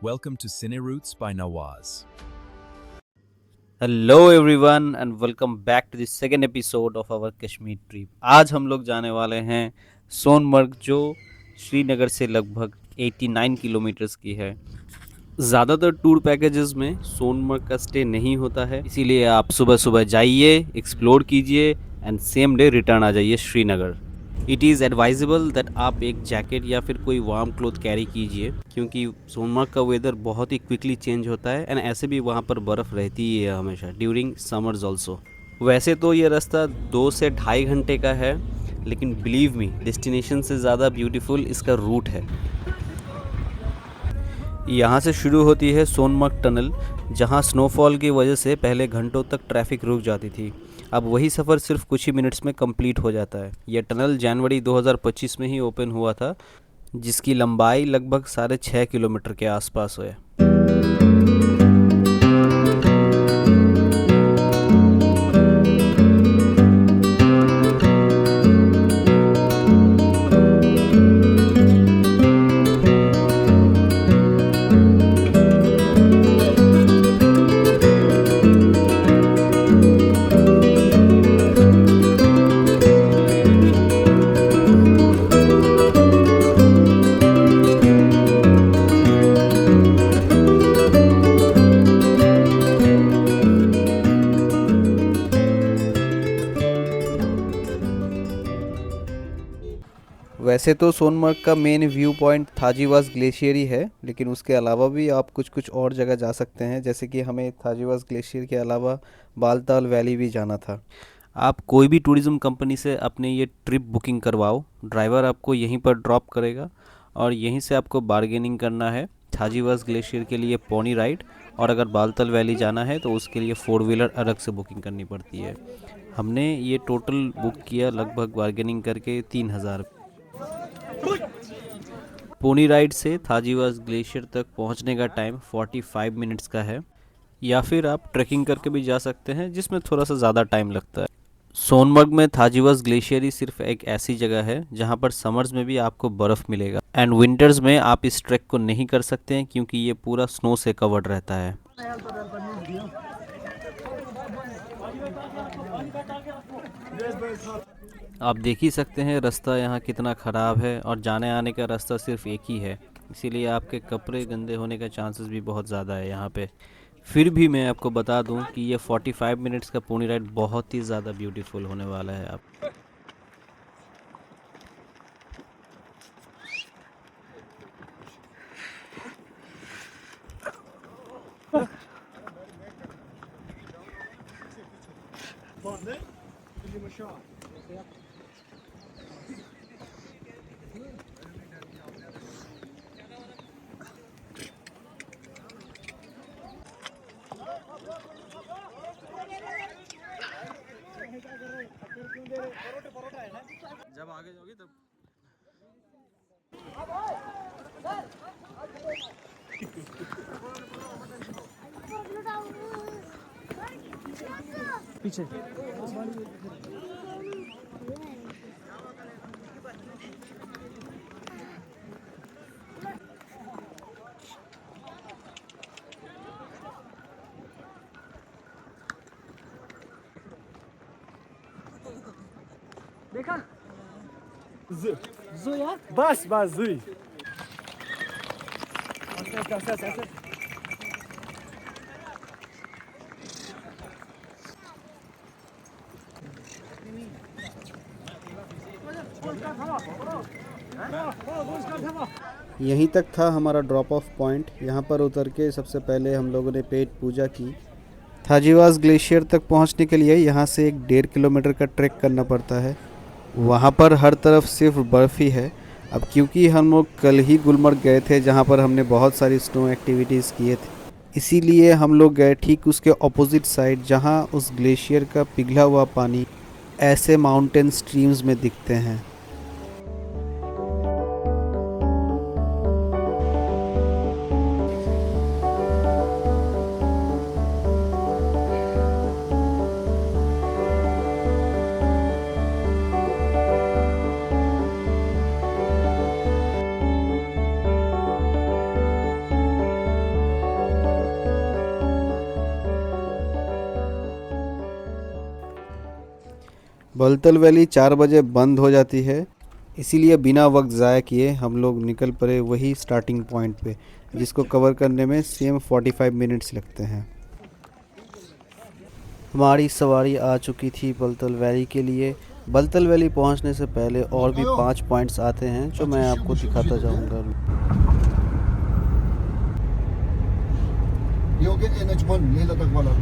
Welcome to Cine Roots by Nawaz. Hello everyone and welcome back to the second episode of our Kashmir trip. आज हम लोग जाने वाले हैं सोनमर्ग, जो श्रीनगर से लगभग 89 किलोमीटर्स की है। ज़्यादातर टूर पैकेजेस में सोनमर्ग का स्टे नहीं होता है, इसीलिए आप सुबह सुबह जाइए, एक्सप्लोर कीजिए एंड सेम डे रिटर्न आ जाइए Srinagar. It is advisable that आप एक जैकेट या फिर कोई वार्म क्लोथ कैरी कीजिए, क्योंकि सोनमर्ग का वेदर बहुत ही क्विकली चेंज होता है एंड ऐसे भी वहाँ पर बर्फ़ रहती ही है हमेशा ड्यूरिंग समर्स ऑल्सो। वैसे तो ये रास्ता 2 से ढाई घंटे का है, लेकिन बिलीव मी, डेस्टिनेशन से ज़्यादा ब्यूटीफुल इसका रूट है। यहाँ से शुरू होती है सोनमर्ग टनल, जहाँ स्नोफॉल की वजह से पहले घंटों तक ट्रैफिक रुक जाती थी। अब वही सफ़र सिर्फ कुछ ही मिनट्स में कंप्लीट हो जाता है। यह टनल जनवरी 2025 में ही ओपन हुआ था, जिसकी लंबाई लगभग 6.5 किलोमीटर के आसपास है। वैसे तो सोनमर्ग का मेन व्यू पॉइंट थाजीवास ग्लेशियर ही है, लेकिन उसके अलावा भी आप कुछ कुछ और जगह जा सकते हैं। जैसे कि हमें थाजीवास ग्लेशियर के अलावा बालताल वैली भी जाना था। आप कोई भी टूरिज़्म कंपनी से अपने ये ट्रिप बुकिंग करवाओ, ड्राइवर आपको यहीं पर ड्रॉप करेगा और यहीं से आपको बार्गेनिंग करना है थाजीवास ग्लेशियर के लिए पोनी राइड, और अगर बालताल वैली जाना है तो उसके लिए 4 व्हीलर अलग से बुकिंग करनी पड़ती है। हमने ये टोटल बुक किया लगभग बार्गेनिंग करके 3,000। पोनी राइड से थाजीवास ग्लेशियर तक पहुंचने का टाइम 45 मिनट्स का है, या फिर आप ट्रैकिंग करके भी जा सकते हैं, जिसमें थोड़ा सा ज़्यादा टाइम लगता है। सोनमर्ग में थाजीवास ग्लेशियर ही सिर्फ एक ऐसी जगह है जहां पर समर्स में भी आपको बर्फ़ मिलेगा एंड विंटर्स में आप इस ट्रैक को नहीं कर सकते हैं, क्योंकि ये पूरा स्नो से कवर्ड रहता है। आप देख ही सकते हैं रास्ता यहाँ कितना ख़राब है, और जाने आने का रास्ता सिर्फ एक ही है, इसीलिए आपके कपड़े गंदे होने का चांसेस भी बहुत ज़्यादा है यहाँ पे। फिर भी मैं आपको बता दूं कि ये 45 मिनट्स का पोनी राइड बहुत ही ज़्यादा ब्यूटीफुल होने वाला है। आप जब आगे जाओगे तब पीछे देखा zo ya bas bas zui यहीं तक था हमारा ड्रॉप ऑफ पॉइंट। यहाँ पर उतर के सबसे पहले हम लोगों ने पेट पूजा की। थाजीवास ग्लेशियर तक पहुँचने के लिए यहाँ से एक 1.5 किलोमीटर का ट्रैक करना पड़ता है। वहाँ पर हर तरफ सिर्फ बर्फ़ ही है। अब क्योंकि हम लोग कल ही गुलमर्ग गए थे, जहाँ पर हमने बहुत सारी स्नो एक्टिविटीज़ किए थे, इसीलिए हम लोग गए ठीक उसके ऑपोजिट साइड, जहाँ उस ग्लेशियर का पिघला हुआ पानी ऐसे माउंटेन स्ट्रीम्स में दिखते हैं। बलतल वैली 4 बजे बंद हो जाती है, इसीलिए बिना वक्त ज़ाया किए हम लोग निकल पड़े वही स्टार्टिंग पॉइंट पे, जिसको कवर करने में सेम 45 मिनट्स लगते हैं। हमारी सवारी आ चुकी थी बलतल वैली के लिए। बलतल वैली पहुंचने से पहले और भी 5 पॉइंट्स आते हैं जो मैं आपको दिखाता जाऊंगा। ये हो गया NH1 लेह लद्दाख वाला।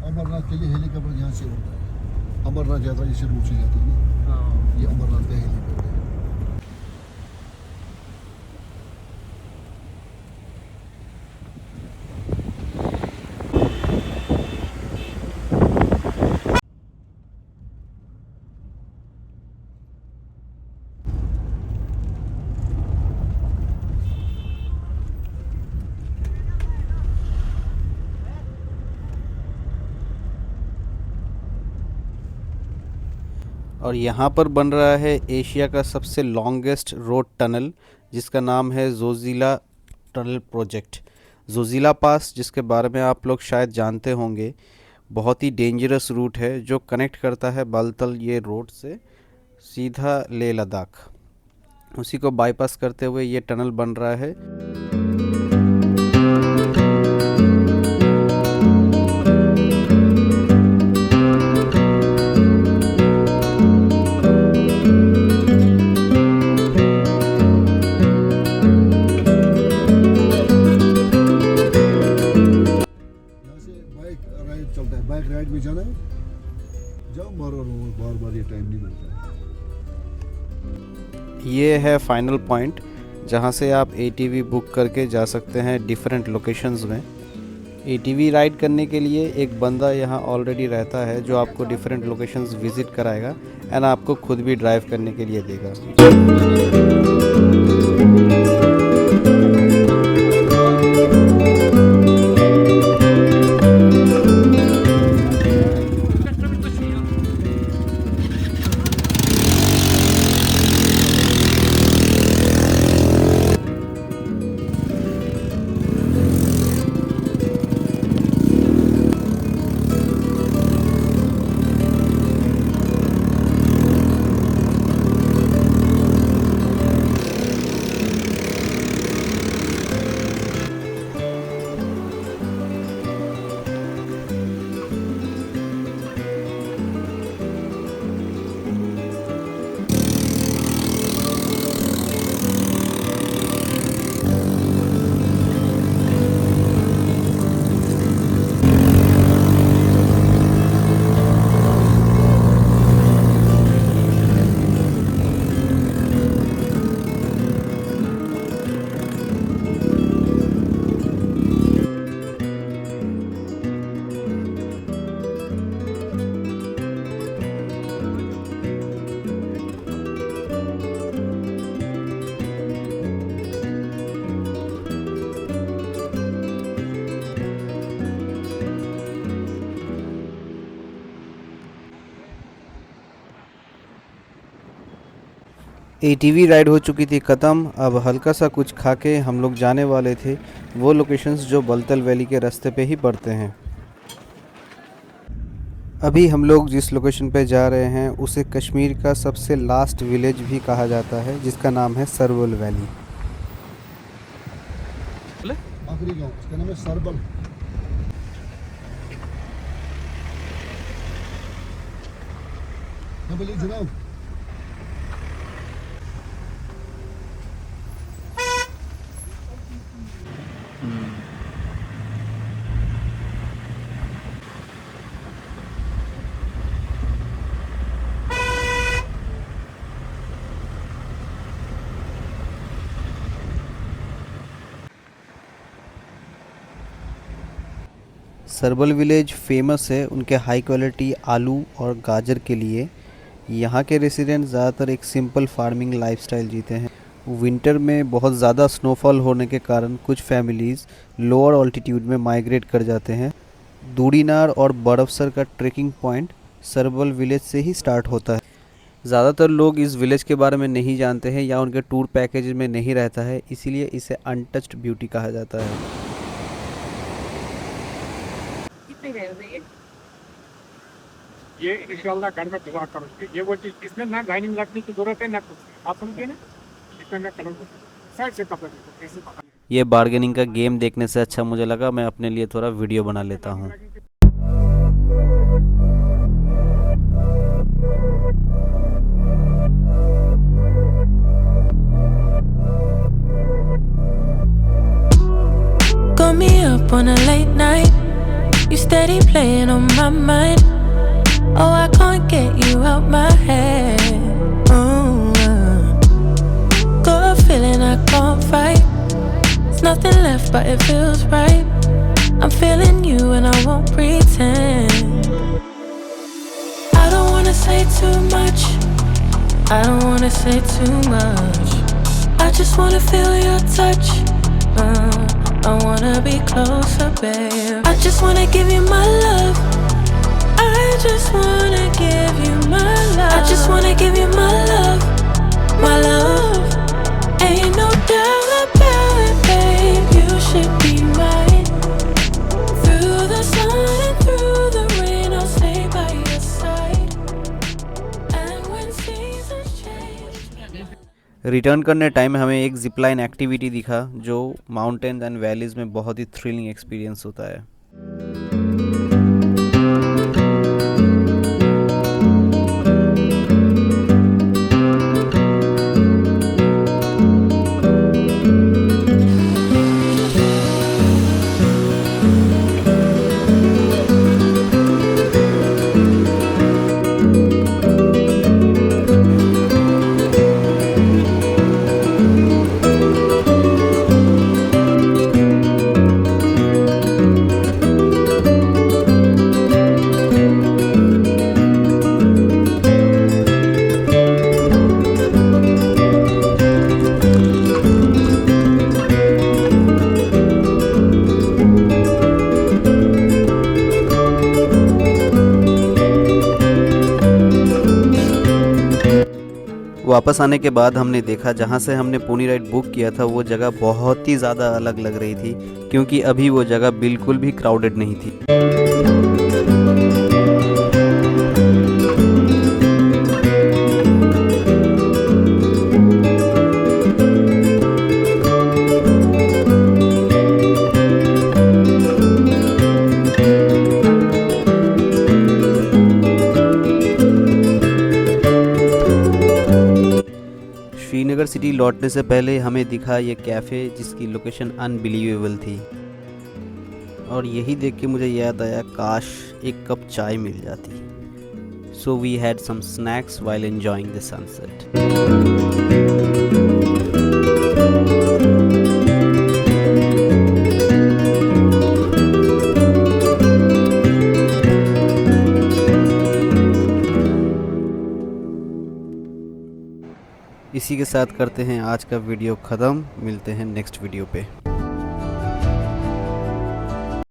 अमरनाथ के लिए हेलीकॉप्टर यहाँ से उड़ता है। अमरनाथ यात्रा जिसे रूट से जाती है ना, ये अमरनाथ का हेलीकॉप्टर है। और यहाँ पर बन रहा है एशिया का सबसे लॉन्गेस्ट रोड टनल, जिसका नाम है जोजिला टनल प्रोजेक्ट। जोजिला पास, जिसके बारे में आप लोग शायद जानते होंगे, बहुत ही डेंजरस रूट है जो कनेक्ट करता है बलतल ये रोड से सीधा लेह लद्दाख। उसी को बाईपास करते हुए ये टनल बन रहा है। चलता है, बाइक राइड में जाना है, जाओ मारो, बार बार ये टाइम नहीं मिलता। ये है फाइनल पॉइंट जहाँ से आप ATV बुक करके जा सकते हैं डिफरेंट लोकेशंस में। ATV राइड करने के लिए एक बंदा यहाँ ऑलरेडी रहता है जो आपको डिफरेंट लोकेशंस विजिट कराएगा एंड आपको खुद भी ड्राइव करने के लिए देगा। ATV राइड हो चुकी थी ख़त्म। अब हल्का सा कुछ खा के हम लोग जाने वाले थे वो लोकेशंस जो बलतल वैली के रास्ते पे ही पड़ते हैं। अभी हम लोग जिस लोकेशन पे जा रहे हैं उसे कश्मीर का सबसे लास्ट विलेज भी कहा जाता है, जिसका नाम है सरवल वैली। आखिरी गांव इसका नाम है सरबल। हाँ बोलिए जनाब। सरबल विलेज फेमस है उनके हाई क्वालिटी आलू और गाजर के लिए। यहाँ के रेसिडेंट ज़्यादातर एक सिंपल फार्मिंग लाइफस्टाइल जीते हैं। विंटर में बहुत ज़्यादा स्नोफॉल होने के कारण कुछ फैमिलीज़ लोअर ऑल्टीट्यूड में माइग्रेट कर जाते हैं। दूड़ीनार और बर्फसर का ट्रेकिंग पॉइंट सरबल विलेज से ही स्टार्ट होता है। ज़्यादातर लोग इस विलेज के बारे में नहीं जानते हैं या उनके टूर पैकेज में नहीं रहता है, इसीलिए इसे अनटच्ड ब्यूटी कहा जाता है। ये इंशाल्लाह घर में दुआ करो कि ये वो चीज़ इसमें ना लाइनिंग लगने की जरूरत है ना कुछ। आप समझे ना, इसमें मैं कलर साइड से कपड़े देखो कैसे पकड़। ये बार्गेनिंग का गेम देखने से अच्छा मुझे लगा मैं अपने लिए थोड़ा वीडियो बना लेता हूँ। Got me up on a late night, you steady playing on my mind. Oh, I can't get you out my head. Got a feeling I can't fight. There's nothing left but it feels right. I'm feeling you and I won't pretend. I don't wanna say too much, I don't wanna say too much. I just wanna feel your touch. I wanna be closer, babe. I just wanna give you my love. I just wanna give you my love. I just wanna give you my love, my love. Ain't no doubt about it, babe. You should be mine. Through the sun and through the rain, I'll stay by your side. And when seasons change. Return करने time हमें एक Zipline activity दिखा जो mountains and valleys में बहुत ही thrilling experience होता है। वापस आने के बाद हमने देखा जहाँ से हमने पोनी राइड बुक किया था वो जगह बहुत ही ज़्यादा अलग लग रही थी क्योंकि अभी वो जगह बिल्कुल भी क्राउडेड नहीं थी। श्रीनगर सिटी लौटने से पहले हमें दिखा ये कैफ़े जिसकी लोकेशन अनबिलीवेबल थी और यही देख के मुझे याद आया काश एक कप चाय मिल जाती। So we had some snacks while enjoying the sunset. इसी के साथ करते हैं आज का वीडियो ख़त्म। मिलते हैं नेक्स्ट वीडियो पे।